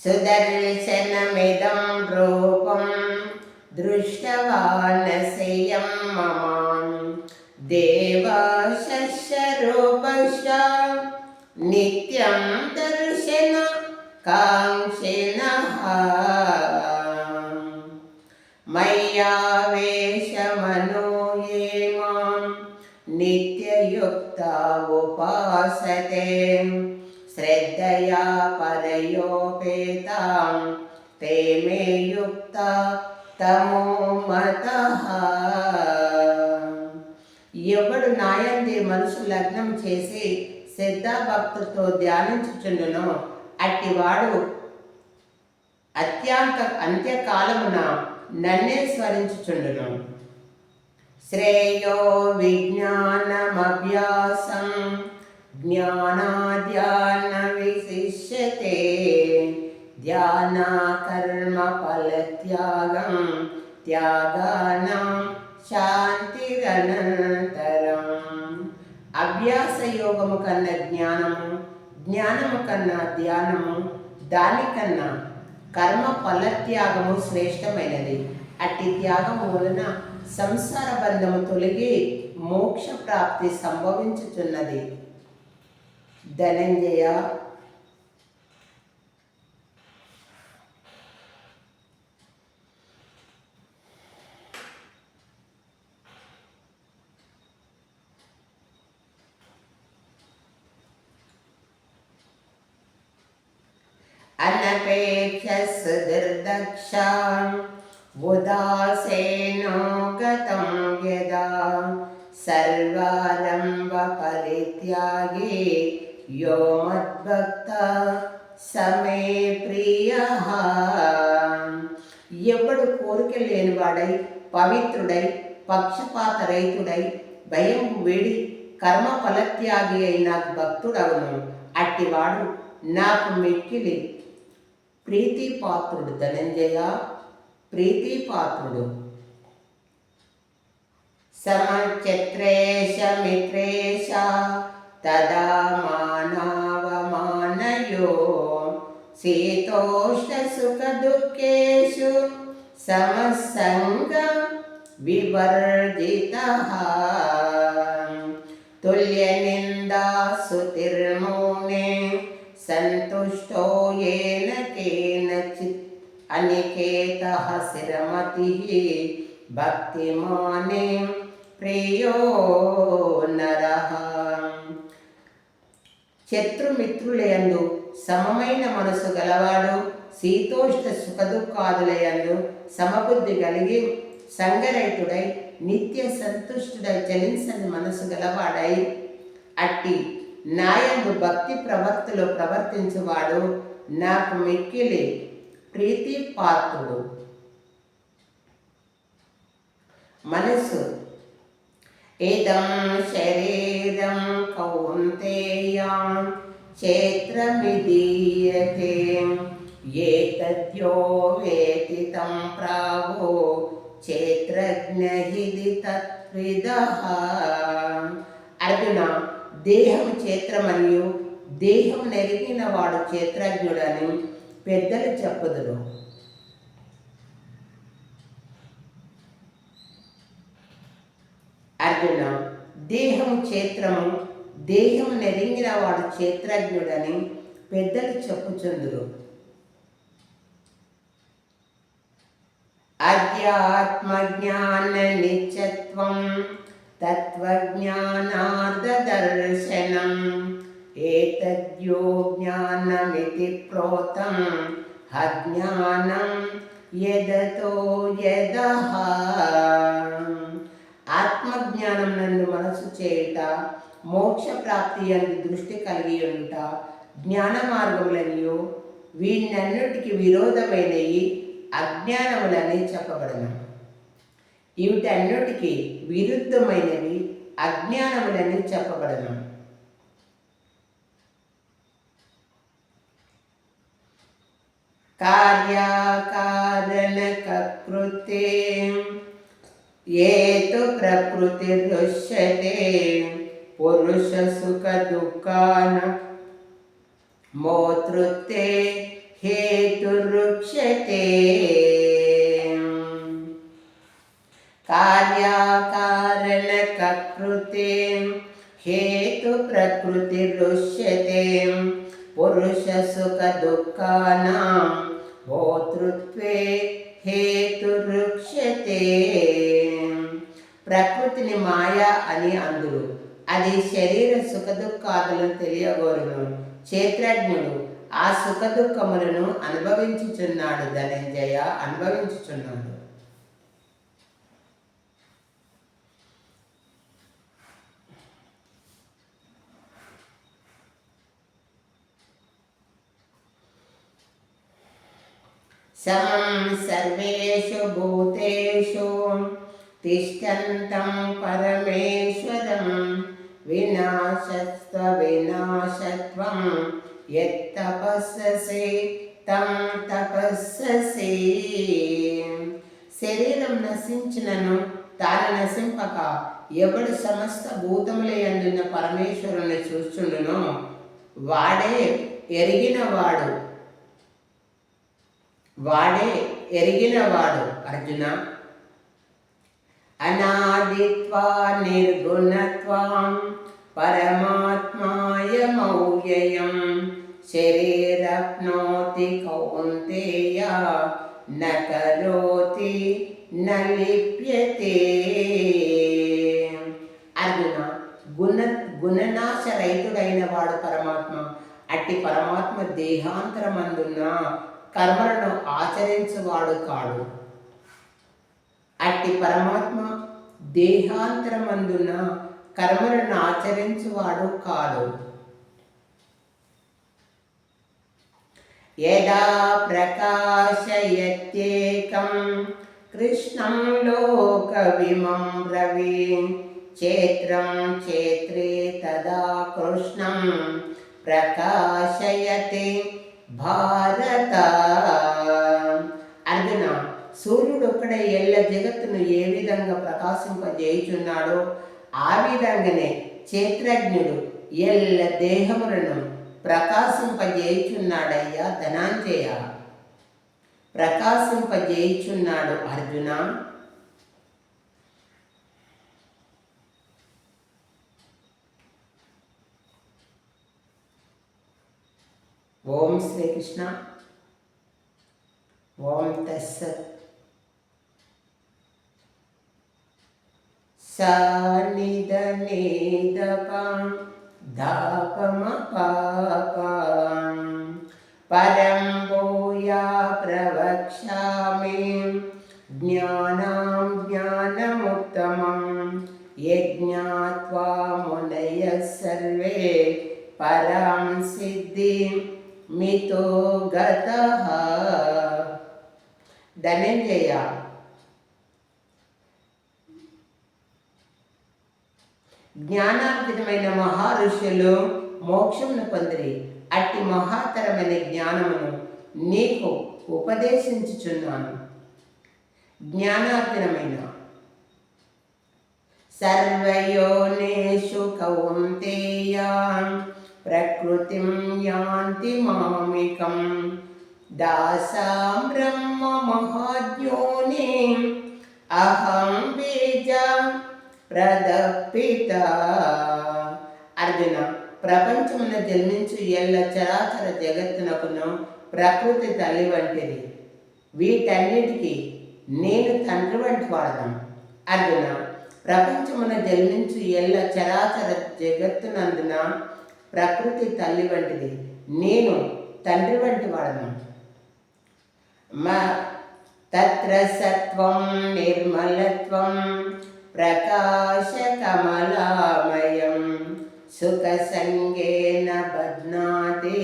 సుదర్శనమిదం రూపం దృష్టవానసి మమ దేవాశస్యరూపశ్చ నిత్యం దర్శన కాంక్షిణః మయ్యావేశమనో యే మాం నిత్యయుక్తా ఉపాసతే శ్రద్ధయా పరయోపేతాం తే మే యుక్తా తమో మతః. ఎవడు నాయందే మనసు లగ్నం చేసి శ్రద్ధాభక్తులతో ధ్యానించుచుండునో అట్టివాడు అంత్యకాలమున నన్నే స్మరించుచుండును. శ్రేయో విజ్ఞానమభ్యాసం జ్ఞానాధ్యాన విశిష్యతే ధ్యాన కర్మ ఫలత్యాగం త్యాగానం శాంతిరనంతరం. అభ్యాస యోగము కన్నా జ్ఞానము, జ్ఞానము కన్నా ధ్యానము, దానికన్నా కర్మ ఫలత్యాగము శ్రేష్టమైనది. అట్టి త్యాగము వలన సంసార బంధము తొలగి మోక్ష ప్రాప్తి సంభవించుచున్నది. ధనంజయ అనపేక్షసు దుర్దక్షాం ఉదాసీనో గతం యదా సర్వారంభ పరిత్యాగి యో మద్భక్త సమే ప్రియః. ఎవడు కోరిక లేనివాడై పవిత్రుడై పక్షపాతరహితుడై భయం వేడి కర్మ ఫలత్యాగి అయిన భక్తుడవును. అట్టివాడు నాకు మిక్కిలి ప్రీతిపాత్రుడు. ధనంజయ ప్రీతిపాత్రుడు. సమచత్రేష మిత్రేష తదా మానవమానయో శీతోష్ణ సుఖ దుఃఖేషు సమసంగ వివర్జితః తుల్య నిందా సుతిర్మౌనే సంతుష్టో येन కేనచిత్ అనికేతః శిరమతిః భక్తిమానే ప్రియో నరః. శత్రుమిత్రులయందు సమమైన మనసు గలవాడు, శీతోష్ణ సుఖదుఖాదులయందు సమబుద్ధి కలిగి సంగరహితుడై నిత్య సంతుష్టుడై చలించని మనసు గలవాడై అట్టి నాయందు భక్తి ప్రవర్తిలో ప్రవర్తించువాడు నాకు మిక్కిలి ప్రీతిపాత్రుడు. మనసు ఇదం శరీరం కౌంతేయ క్షేత్రమిదీయతే ఏతద్యో వేతి తం ప్రావో క్షేత్రజ్ఞ తత్విదః. అర్జున, దేహము క్షేత్రమనియు దేహము నెరిగిన వాడు క్షేత్రజ్ఞుడని పెద్దలు చెప్పుదురు. అర్జున, దేహము క్షేత్రము, దేహము నెరిగిన వాడు క్షేత్రజ్ఞుడని పెద్దలు చెప్పుచుందురు. అధ్యాత్మజ్ఞాన నిత్యత్వం తత్వజ్ఞానార్థదర్శనం ఏతద్యో జ్ఞానమితి ప్రోతం అజ్ఞానం యదతో యదః. ఆత్మజ్ఞానం నందు మనసు చేయుట, మోక్ష ప్రాప్తి యందు దృష్టి కలిగి ఉంట జ్ఞాన మార్గములనియు వీటన్నిటికి విరోధమైనవి అజ్ఞానములని చెప్పబడను. వీటన్నిటికి విరుద్ధమైనవి అజ్ఞానములని చెప్పబడను. కార్యకారణ కృతే ఏతు ప్రకృతి దృశ్యతే పురుష సుఖ దుఃఖాన మోతృత్తే హేతురుచ్యతే కార్యాకారణకృతే హేతు ప్రకృతిరుచ్యతే పురుష సుఖ దుఃఖానాం భోతృత్వే హేతురుచ్యతే ప్రకృతిని మాయ అని అందురు, అది శరీర సుఖ దుఃఖాదులను తెలియగోరును. క్షేత్రజ్ఞుడు ఆ సుఖ దుఃఖములను అనుభవించుచున్నాడు. ధనంజయ అనుభవించుచున్నాడు. సమం సర్వేషు భూతేషు తిష్టంతం పరమేశ్వరం వినాశస్వ వినాశత్వం యత్తపస్ససి తం తపస్ససి. శరీరం నశించినను తాను నశింపక ఎవడు సమస్త భూతముల యందున్న పరమేశ్వరుని చూచుండునో వాడే ఎరిగినవాడు అర్జున. అనాదిత్వా నిర్గుణత్వం పరమాత్మాయమౌవ్యయం శరీరప్నోతి కౌంతేయ న కరోతి న లిప్యతే. అర్జున, గుణనాశ రహితుడైన వాడు పరమాత్మ. అట్టి పరమాత్మ దేహాంతరమందున్న కర్మలను ఆచరించువాడు కాడు. అట్టి పరమాత్మ దేహాంతరమందున కర్మలను ఆచరించువాడు కాడు. యదా ప్రకాశయత్యేకం కృష్ణం లోకవిమం రవిం క్షేత్రం క్షేత్రే తదా కృష్ణం ప్రకాశయతే భారత. అర్జున, సూర్యుడు ఒక్కడే ఎల్ల జగత్తును ఏ విధంగా ప్రకాశింపజేయుచున్నాడో ఆ విధంగానే క్షేత్రజ్ఞుడు ఎల్ల దేహములను ప్రకాశింపజేయుచున్నాడయ్యా ధనంజయ, ప్రకాశింపజేయుచున్నాడు అర్జున. ఓం శ్రీకృష్ణ. ఓం తస్సత్. సానిదనేదపం ధాపమపాపం పరం భూయా ప్రవక్ష్యామి జ్ఞానం జ్ఞానముత్తమం యజ్ఞాత్వా మునయః సర్వే పరం సిద్ధిం మితో గతః. ధనంజయ, జ్ఞానార్జితమైన మహారుషులు మోక్షమును పొందిరి. అట్టి మహాతరమైన జ్ఞానమును నీకు ఉపదేశించుచున్నాను. జ్ఞానార్జనమైన సర్వయోనేషు కౌంతేయ ప్రకృతిం యాంతి మామికం దాసాం బ్రహ్మ మహాజ్ఞోని అహం బీజ ప్రదపిత. అర్జున, ప్రపంచమున జన్మించు ఎల్ల చరాచర జగత్తునకును ప్రకృతి తల్లి వంటిది. వీటన్నిటికీ నేను తండ్రి వంటి వాడను. అర్జున, ప్రపంచమున జన్మించు ఎల్ల చరాచర జగత్తునందున ప్రకృతి తల్లి వంటిది, నేను తండ్రి వంటి వాడను. తత్ర సత్వం నిర్మలత్వం ప్రకాశకమలామయం సుఖ సంగేన బధ్నాతి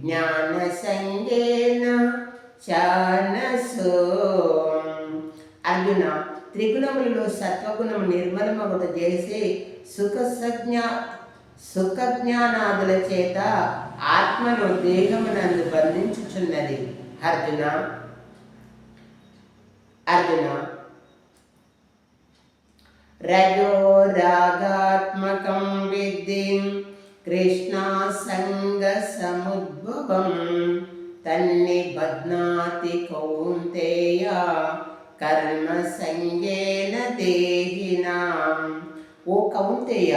జ్ఞాన సంగేన చానసో. అర్జున, త్రిగుణములలో సత్వగుణం నిర్మలమగుట చేసి సుఖ జ్ఞానాదుల చేత ఆత్మను దేహమునందు బంధించుచున్నది. అర్జున, రజో రాగాత్మకం విద్ధి కృష్ణ సంగ సముద్రమేవ భ్రమతి కౌంతేయ కర్మ సంగేన దేహినాం. ఓ కౌంతేయ,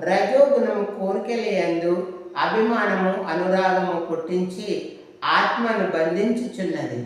రజోగుణము కోరికలయందు అభిమానము అనురాగము పుట్టించి ఆత్మను బంధించుచున్నది.